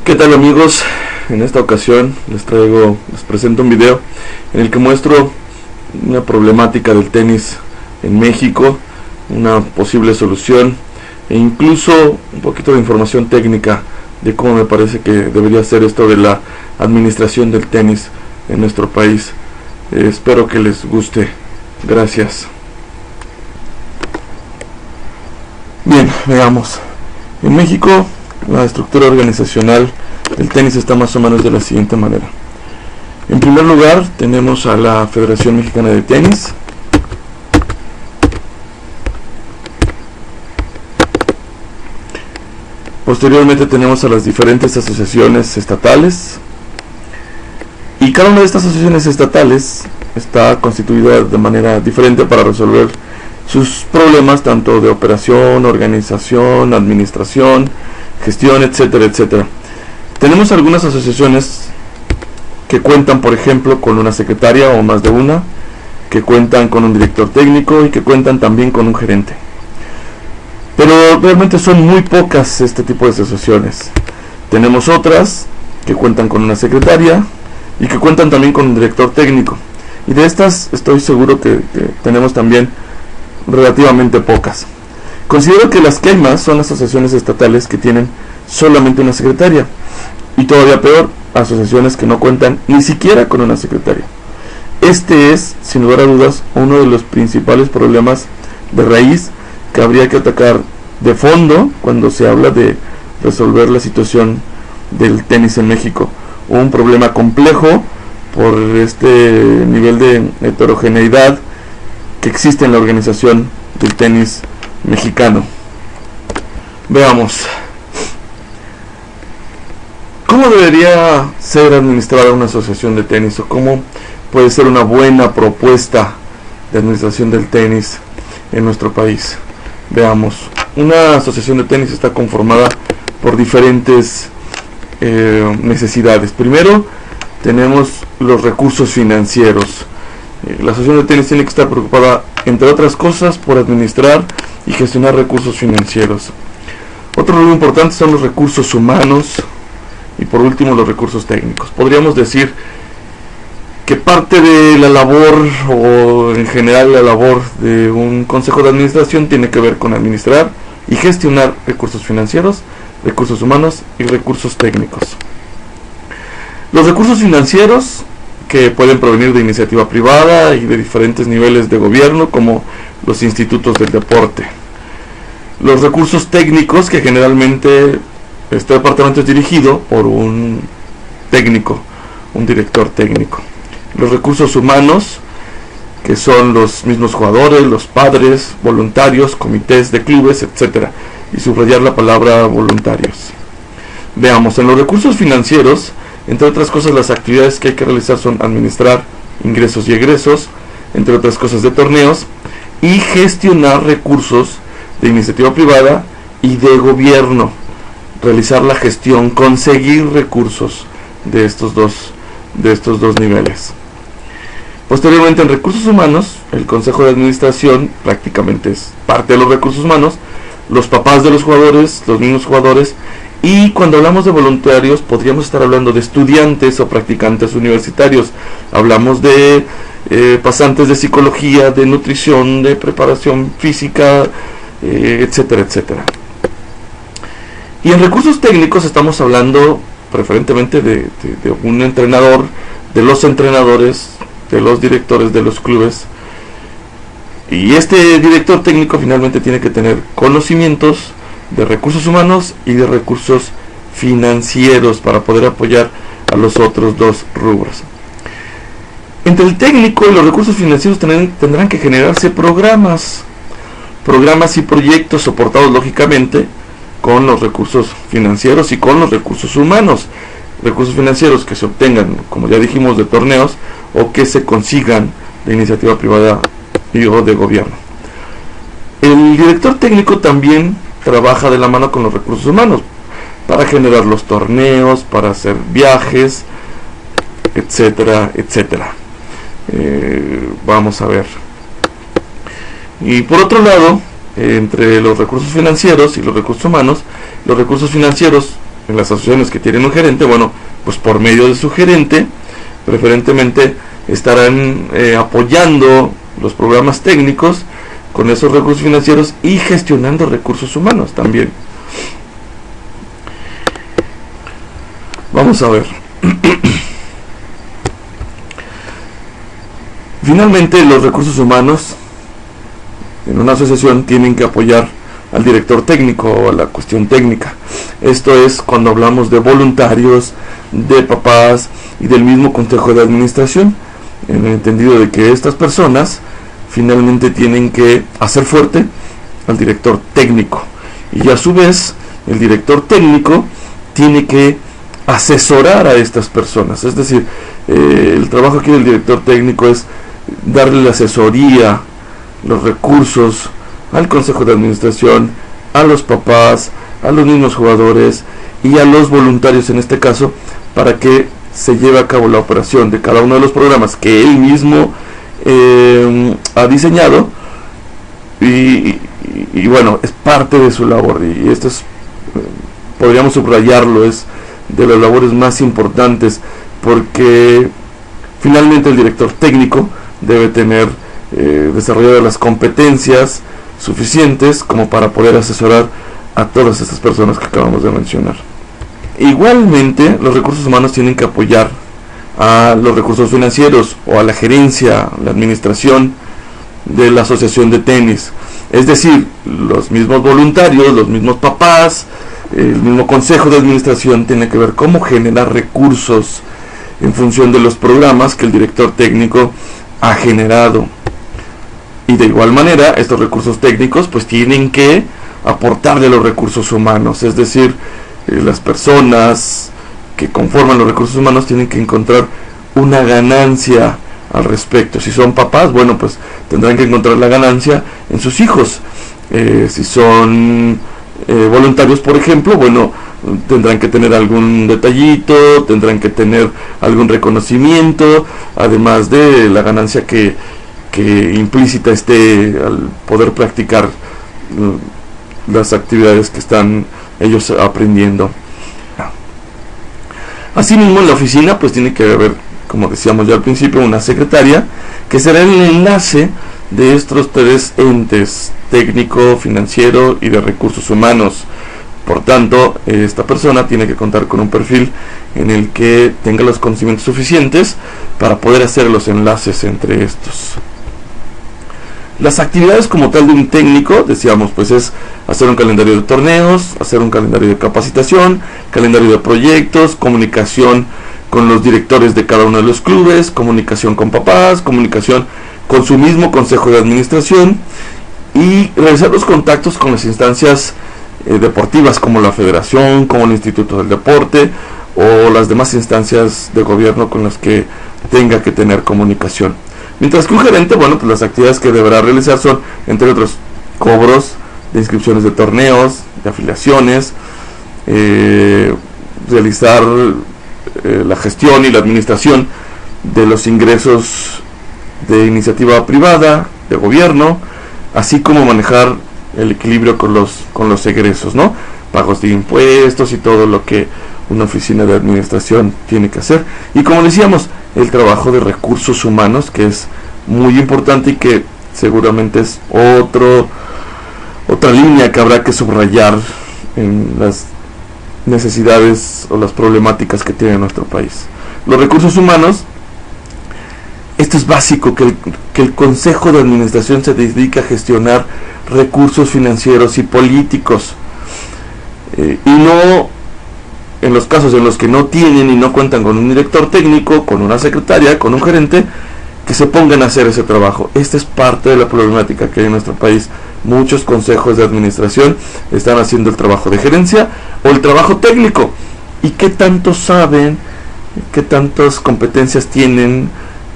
¿Qué tal, amigos? En esta ocasión les presento un video en el que muestro una problemática del tenis en México, una posible solución e incluso un poquito de información técnica de cómo me parece que debería ser esto de la administración del tenis en nuestro país. Espero que les guste. Gracias. Bien, veamos. En México, la estructura organizacional del tenis está más o menos de la siguiente manera. En primer lugar, tenemos a la Federación Mexicana de Tenis. Posteriormente tenemos a las diferentes asociaciones estatales. Y cada una de estas asociaciones estatales está constituida de manera diferente para resolver sus problemas tanto de operación, organización, administración, gestión, etcétera, etcétera. Tenemos algunas asociaciones que cuentan, por ejemplo, con una secretaria o más de una, que cuentan con un director técnico y que cuentan también con un gerente. Pero realmente son muy pocas este tipo de asociaciones. Tenemos otras que cuentan con una secretaria y que cuentan también con un director técnico. Y de estas estoy seguro que tenemos también relativamente pocas. Considero que las que hay más son las asociaciones estatales que tienen solamente una secretaria, y todavía peor, asociaciones que no cuentan ni siquiera con una secretaria. Este es, sin lugar a dudas, uno de los principales problemas de raíz que habría que atacar de fondo cuando se habla de resolver la situación del tenis en México. Un problema complejo por este nivel de heterogeneidad que existe en la organización del tenis mexicano. Veamos. ¿Cómo debería ser administrada una asociación de tenis? ¿O cómo puede ser una buena propuesta de administración del tenis en nuestro país? Veamos. Una asociación de tenis está conformada por diferentes necesidades. Primero, tenemos los recursos financieros. La asociación de tenis tiene que estar preocupada, entre otras cosas, por administrar y gestionar recursos financieros. Otro rubro importante son los recursos humanos y, por último, los recursos técnicos. Podríamos decir que parte de la labor, o en general la labor de un consejo de administración, tiene que ver con administrar y gestionar recursos financieros, recursos humanos y recursos técnicos. Los recursos financieros, que pueden provenir de iniciativa privada y de diferentes niveles de gobierno, como los institutos del deporte. Los recursos técnicos, que generalmente este departamento es dirigido por un técnico, un director técnico. Los recursos humanos, que son los mismos jugadores, los padres, voluntarios, comités de clubes, etc. Y subrayar la palabra voluntarios. Veamos, en los recursos financieros, entre otras cosas, las actividades que hay que realizar son administrar ingresos y egresos, entre otras cosas de torneos, y gestionar recursos de iniciativa privada y de gobierno. Realizar la gestión, conseguir recursos de estos dos niveles. Posteriormente, en recursos humanos, el consejo de administración prácticamente es parte de los recursos humanos, los papás de los jugadores, los mismos jugadores. Y cuando hablamos de voluntarios, podríamos estar hablando de estudiantes o practicantes universitarios. Hablamos de pasantes de psicología, de nutrición, de preparación física, etcétera, etcétera. Y en recursos técnicos estamos hablando preferentemente de un entrenador, de los entrenadores, de los directores de los clubes. Y este director técnico finalmente tiene que tener conocimientos de recursos humanos y de recursos financieros para poder apoyar a los otros dos rubros. Entre el técnico y los recursos financieros tendrán que generarse programas y proyectos soportados lógicamente con los recursos financieros y con los recursos humanos. Recursos financieros que se obtengan, como ya dijimos, de torneos, o que se consigan de iniciativa privada o de gobierno. El director técnico también trabaja de la mano con los recursos humanos para generar los torneos, para hacer viajes, etcétera, etcétera. Vamos a ver. Y por otro lado, entre los recursos financieros y los recursos humanos, los recursos financieros en las asociaciones que tienen un gerente, bueno, pues por medio de su gerente, preferentemente estarán apoyando los programas técnicos con esos recursos financieros y gestionando recursos humanos también. Vamos a ver. Finalmente, los recursos humanos en una asociación tienen que apoyar al director técnico o a la cuestión técnica. Esto es cuando hablamos de voluntarios, de papás y del mismo consejo de administración, en el entendido de que estas personas finalmente tienen que hacer fuerte al director técnico, y a su vez el director técnico tiene que asesorar a estas personas. Es decir, el trabajo aquí del director técnico es darle la asesoría, los recursos al consejo de administración, a los papás, a los mismos jugadores y a los voluntarios en este caso, para que se lleve a cabo la operación de cada uno de los programas que él mismo ha diseñado, y bueno, es parte de su labor, y esto es, podríamos subrayarlo, es de las labores más importantes, porque finalmente el director técnico debe tener desarrolladas las competencias suficientes como para poder asesorar a todas estas personas que acabamos de mencionar. Igualmente, los recursos humanos tienen que apoyar a los recursos financieros o a la gerencia, la administración de la asociación de tenis. Es decir, los mismos voluntarios, los mismos papás, el mismo consejo de administración tiene que ver cómo generar recursos en función de los programas que el director técnico ha generado. Y de igual manera, estos recursos técnicos pues tienen que aportarle los recursos humanos, es decir, las personas que conforman los recursos humanos tienen que encontrar una ganancia al respecto. Si son papás, bueno, pues tendrán que encontrar la ganancia en sus hijos. Si son voluntarios, por ejemplo, bueno, tendrán que tener algún detallito, tendrán que tener algún reconocimiento, además de la ganancia que implícita esté al poder practicar las actividades que están ellos aprendiendo. Asimismo, en la oficina pues tiene que haber, como decíamos ya al principio, una secretaria que será el enlace de estos tres entes: técnico, financiero y de recursos humanos. Por tanto, esta persona tiene que contar con un perfil en el que tenga los conocimientos suficientes para poder hacer los enlaces entre estos. Las actividades como tal de un técnico, decíamos, pues es hacer un calendario de torneos, hacer un calendario de capacitación, calendario de proyectos, comunicación con los directores de cada uno de los clubes, comunicación con papás, comunicación con su mismo consejo de administración, y realizar los contactos con las instancias deportivas como la federación, como el Instituto del Deporte o las demás instancias de gobierno con las que tenga que tener comunicación. Mientras que un gerente, bueno, pues las actividades que deberá realizar son, entre otros, cobros de inscripciones de torneos, de afiliaciones, realizar la gestión y la administración de los ingresos de iniciativa privada, de gobierno, así como manejar el equilibrio con los egresos, ¿no? Pagos de impuestos y todo lo que una oficina de administración tiene que hacer. Y como decíamos, el trabajo de recursos humanos, que es muy importante y que seguramente es otra línea que habrá que subrayar en las necesidades o las problemáticas que tiene nuestro país. Los recursos humanos, esto es básico, que el consejo de administración se dedique a gestionar recursos financieros y políticos, y no en los casos en los que no tienen y no cuentan con un director técnico, con una secretaria, con un gerente, que se pongan a hacer ese trabajo. Esta es parte de la problemática que hay en nuestro país. Muchos consejos de administración están haciendo el trabajo de gerencia o el trabajo técnico. ¿Y qué tanto saben, qué tantas competencias tienen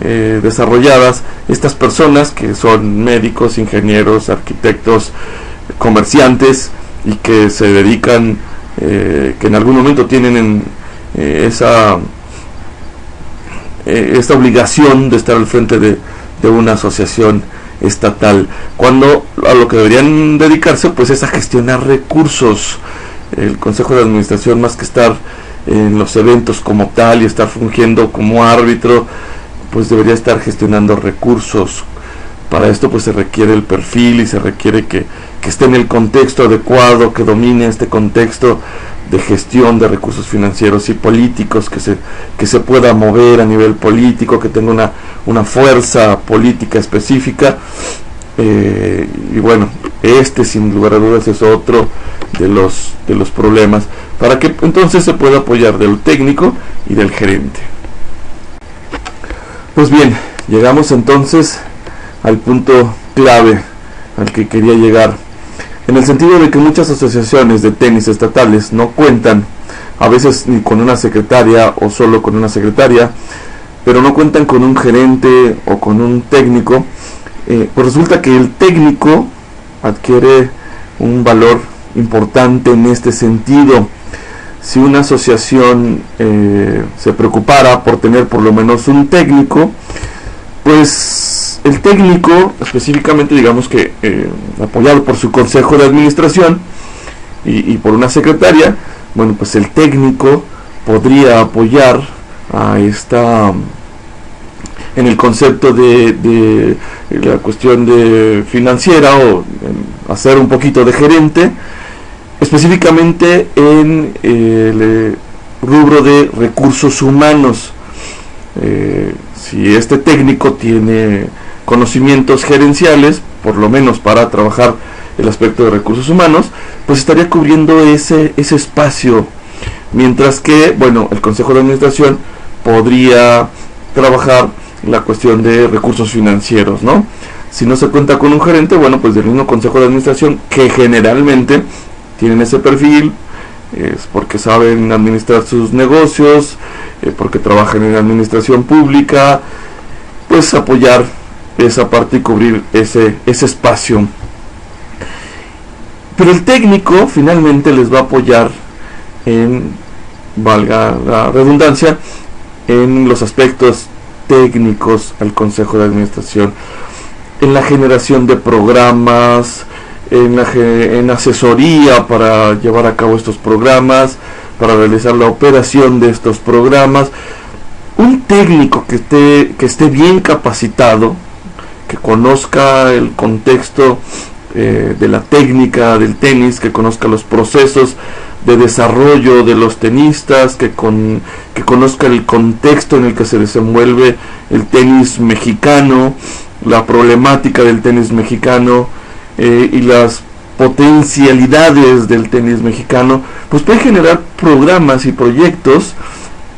desarrolladas estas personas que son médicos, ingenieros, arquitectos, comerciantes, y que se dedican, que en algún momento tienen esta obligación de estar al frente de una asociación estatal, cuando a lo que deberían dedicarse pues es a gestionar recursos el Consejo de Administración, más que estar en los eventos como tal y estar fungiendo como árbitro, pues debería estar gestionando recursos. Para esto pues se requiere el perfil y se requiere que esté en el contexto adecuado, que domine este contexto de gestión de recursos financieros y políticos, que se pueda mover a nivel político, que tenga una fuerza política específica. Y bueno, sin lugar a dudas es otro de los problemas, para que entonces se pueda apoyar del técnico y del gerente. Pues bien, llegamos entonces al punto clave al que quería llegar, en el sentido de que muchas asociaciones de tenis estatales no cuentan a veces ni con una secretaria o solo con una secretaria, pero no cuentan con un gerente o con un técnico. Pues resulta que el técnico adquiere un valor importante en este sentido. Si una asociación se preocupara por tener por lo menos un técnico, pues el técnico, específicamente digamos que apoyado por su consejo de administración y por una secretaria, bueno, pues el técnico podría apoyar a esta, en el concepto de la cuestión de financiera, o hacer un poquito de gerente, específicamente en el rubro de recursos humanos. Si este técnico tiene conocimientos gerenciales, por lo menos para trabajar el aspecto de recursos humanos, pues estaría cubriendo ese espacio, mientras que, bueno, el Consejo de Administración podría trabajar la cuestión de recursos financieros, ¿no? Si no se cuenta con un gerente, bueno, pues del mismo Consejo de Administración, que generalmente tienen ese perfil, es porque saben administrar sus negocios, porque trabajan en administración pública, pues apoyar esa parte y cubrir ese espacio. Pero el técnico finalmente les va a apoyar en, valga la redundancia, en los aspectos técnicos al Consejo de Administración, en la generación de programas, en asesoría para llevar a cabo estos programas, para realizar la operación de estos programas. Un técnico que esté bien capacitado, que conozca el contexto de la técnica del tenis, que conozca los procesos de desarrollo de los tenistas, que conozca el contexto en el que se desenvuelve el tenis mexicano, la problemática del tenis mexicano, y las potencialidades del tenis mexicano, pues puede generar programas y proyectos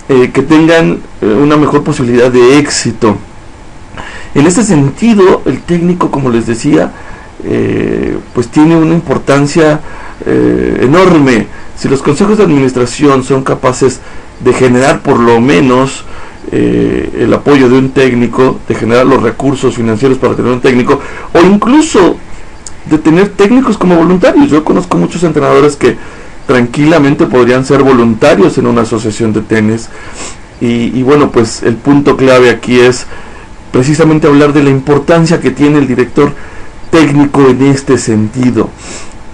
que tengan una mejor posibilidad de éxito. En ese sentido, el técnico, como les decía, pues tiene una importancia enorme. Si los consejos de administración son capaces de generar por lo menos el apoyo de un técnico, de generar los recursos financieros para tener un técnico, o incluso de tener técnicos como voluntarios. Yo conozco muchos entrenadores que tranquilamente podrían ser voluntarios en una asociación de tenis, y bueno, pues el punto clave aquí es precisamente hablar de la importancia que tiene el director técnico en este sentido.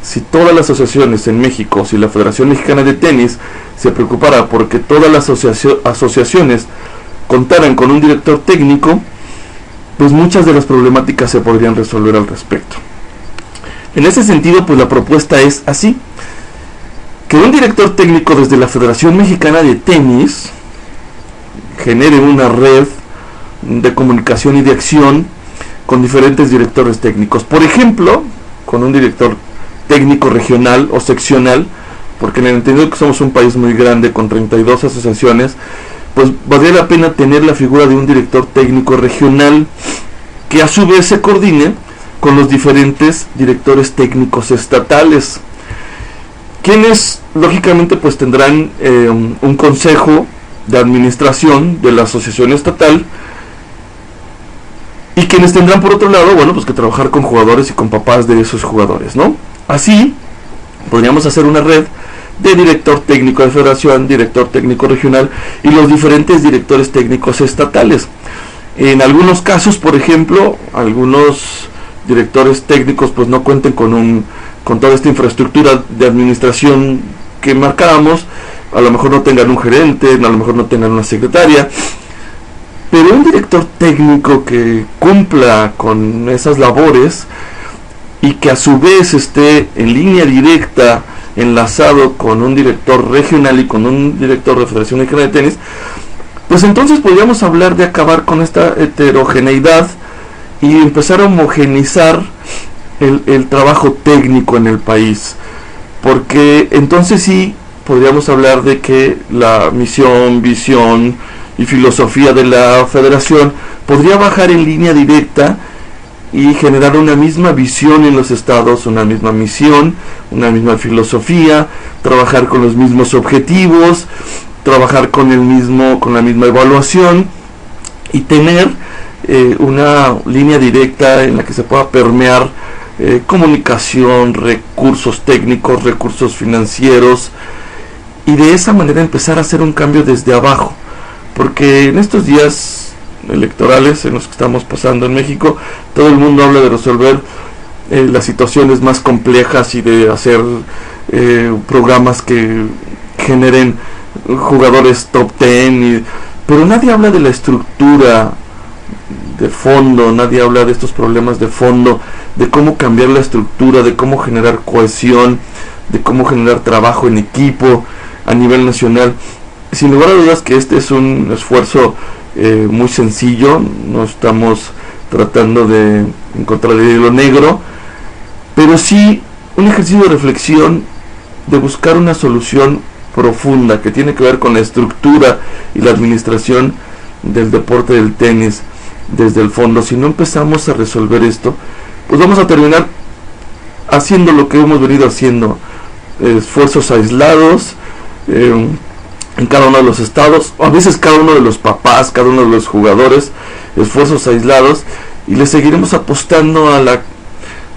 Si todas las asociaciones en México, si la Federación Mexicana de Tenis se preocupara porque todas las asociaciones contaran con un director técnico, pues muchas de las problemáticas se podrían resolver al respecto. En ese sentido, pues la propuesta es así: que un director técnico desde la Federación Mexicana de Tenis genere una red de comunicación y de acción con diferentes directores técnicos. Por ejemplo, con un director técnico regional o seccional, porque en el entendido que somos un país muy grande con 32 asociaciones, pues valdría la pena tener la figura de un director técnico regional que a su vez se coordine con los diferentes directores técnicos estatales, quienes lógicamente pues tendrán un consejo de administración de la asociación estatal, y quienes tendrán por otro lado, bueno, pues que trabajar con jugadores y con papás de esos jugadores, ¿no? Así podríamos hacer una red de director técnico de federación, director técnico regional y los diferentes directores técnicos estatales. En algunos casos, por ejemplo, algunos directores técnicos pues no cuenten con toda esta infraestructura de administración que marcábamos a lo mejor no tengan un gerente, a lo mejor no tengan una secretaria, pero un director técnico que cumpla con esas labores y que a su vez esté en línea directa enlazado con un director regional y con un director de Federación Mexicana de Tenis, pues entonces podríamos hablar de acabar con esta heterogeneidad y empezar a homogenizar el trabajo técnico en el país, porque entonces sí podríamos hablar de que la misión, visión y filosofía de la federación podría bajar en línea directa y generar una misma visión en los estados, una misma misión, una misma filosofía, trabajar con los mismos objetivos, trabajar con la misma evaluación y tener una línea directa en la que se pueda permear comunicación, recursos técnicos, recursos financieros, y de esa manera empezar a hacer un cambio desde abajo, porque en estos días electorales en los que estamos pasando en México, todo el mundo habla de resolver las situaciones más complejas y de hacer programas que generen jugadores top 10, pero nadie habla de la estructura de fondo, nadie habla de estos problemas de fondo, de cómo cambiar la estructura, de cómo generar cohesión, de cómo generar trabajo en equipo a nivel nacional. Sin lugar a dudas que este es un esfuerzo muy sencillo, no estamos tratando de encontrar el hilo negro, pero sí un ejercicio de reflexión, de buscar una solución profunda que tiene que ver con la estructura y la administración del deporte del tenis desde el fondo. Si no empezamos a resolver esto, pues vamos a terminar haciendo lo que hemos venido haciendo, esfuerzos aislados en cada uno de los estados, o a veces cada uno de los papás, cada uno de los jugadores, esfuerzos aislados, y le seguiremos apostando a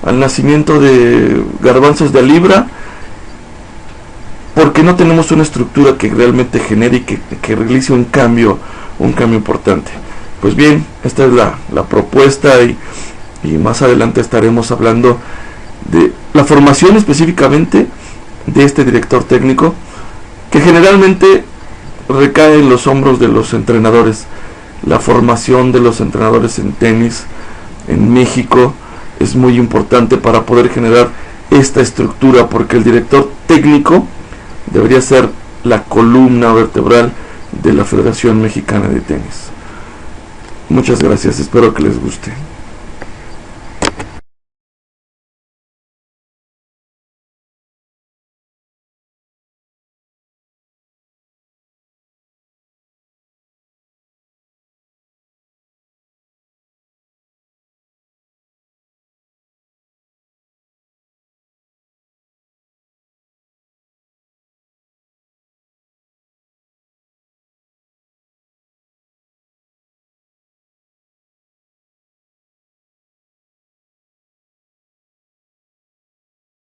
al nacimiento de garbanzos de a libra, porque no tenemos una estructura que realmente genere y que realice un cambio importante. Pues bien, esta es la propuesta, y más adelante estaremos hablando de la formación específicamente de este director técnico, que generalmente recae en los hombros de los entrenadores. La formación de los entrenadores en tenis en México es muy importante para poder generar esta estructura, porque el director técnico debería ser la columna vertebral de la Federación Mexicana de Tenis. Muchas gracias, espero que les guste.